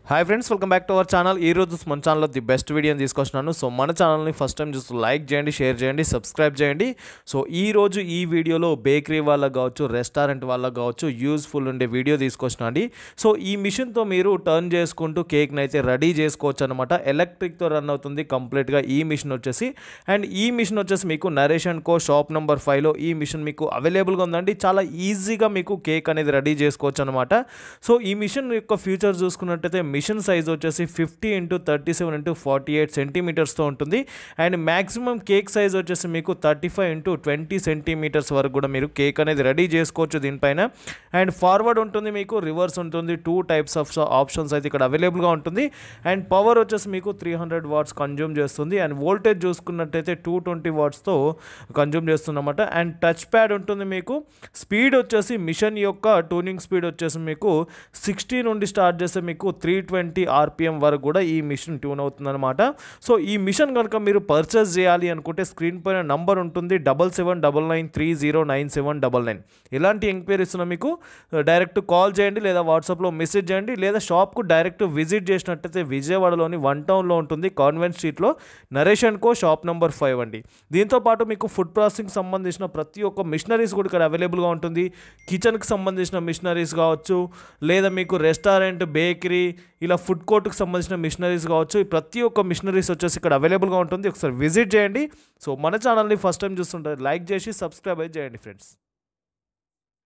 Hi friends, welcome back to our channel. ఈ రోజు మన ఛానల్లో ది బెస్ట్ వీడియోని తీసుకొచ్చినాను. సో మన ఛానల్ని ఫస్ట్ టైం చూస్తూ లైక్ చేయండి, షేర్ చేయండి, సబ్స్క్రైబ్ చేయండి. సో ఈ వీడియోలో బేకరీ వాళ్ళకి కావచ్చు, రెస్టారెంట్ వాళ్ళకి కావచ్చు యూజ్ఫుల్ ఉండే వీడియో తీసుకొచ్చినా అండి. సో ఈ మిషన్తో మీరు టర్న్ చేసుకుంటూ కేక్ని అయితే రెడీ చేసుకోవచ్చు అనమాట. ఎలక్ట్రిక్తో రన్ అవుతుంది కంప్లీట్గా ఈ మిషన్ వచ్చేసి. అండ్ ఈ మిషన్ వచ్చేసి మీకు Naresh and co shop number 5లో ఈ మిషన్ మీకు అవైలబుల్గా ఉందండి. చాలా ఈజీగా మీకు కేక్ అనేది రెడీ చేసుకోవచ్చు అనమాట. సో ఈ మిషన్ యొక్క ఫ్యూచర్ చూసుకున్నట్టయితే మిషన్ సైజ్ వచ్చేసి 50x37x48 సెంటీమీటర్స్తో ఉంటుంది. అండ్ మ్యాక్సిమం కేక్ సైజ్ వచ్చేసి మీకు 35x20 సెంటీమీటర్స్ వరకు కూడా మీరు కేక్ అనేది రెడీ చేసుకోవచ్చు దీనిపైన. అండ్ ఫార్వర్డ్ ఉంటుంది, మీకు రివర్స్ ఉంటుంది. 2 టైప్స్ ఆఫ్ ఆప్షన్స్ అయితే ఇక్కడ అవైలబుల్గా ఉంటుంది. అండ్ పవర్ వచ్చేసి మీకు 300 వాట్స్ కన్జ్యూమ్ చేస్తుంది. అండ్ వోల్టేజ్ చూసుకున్నట్టయితే 220 వాట్స్తో కన్జ్యూమ్ చేస్తుందన్నమాట. అండ్ టచ్ ప్యాడ్ ఉంటుంది మీకు. స్పీడ్ వచ్చేసి మిషన్ యొక్క ట్యూనింగ్ స్పీడ్ వచ్చేసి మీకు 60 నుండి స్టార్ట్ చేస్తే మీకు 320 RPM వరకు కూడా ఈ మిషన్ ట్యూన్ అవుతుందన్నమాట. సో ఈ మిషన్ కనుక మీరు పర్చేస్ చేయాలి అనుకుంటే స్క్రీన్ పైన నంబర్ ఉంటుంది 7799309799. ఇలాంటి ఎంక్వైరీస్ ఉన్న మీకు డైరెక్ట్ కాల్ చేయండి, లేదా వాట్సాప్లో మెసేజ్ చేయండి, లేదా షాప్కు డైరెక్ట్ విజిట్ చేసినట్టయితే విజయవాడలోని 1 టౌన్లో ఉంటుంది, కాన్వెంట్ స్ట్రీట్లో, Naresh and co shop number 5 అండి. దీంతోపాటు మీకు ఫుడ్ ప్రాసెసింగ్ సంబంధించిన ప్రతి ఒక్క మిషనరీస్ కూడా ఇక్కడ అవైలబుల్గా ఉంటుంది. కిచెన్కి సంబంధించిన మిషనరీస్ కావచ్చు, లేదా మీకు రెస్టారెంట్, బేకరీ, ఇలా ఫుడ్ కోర్ట్కి సంబంధించిన మిషనరీస్ కావచ్చు, ప్రతి ఒక్క మిషనరీస్ వచ్చేసి ఇక్కడ అవైలబుల్గా ఉంటుంది. ఒకసారి విజిట్ చేయండి. సో మన ఛానల్ని ఫస్ట్ టైం చూస్తుంటారు, లైక్ చేసి సబ్స్క్రైబ్ అయితే చేయండి ఫ్రెండ్స్.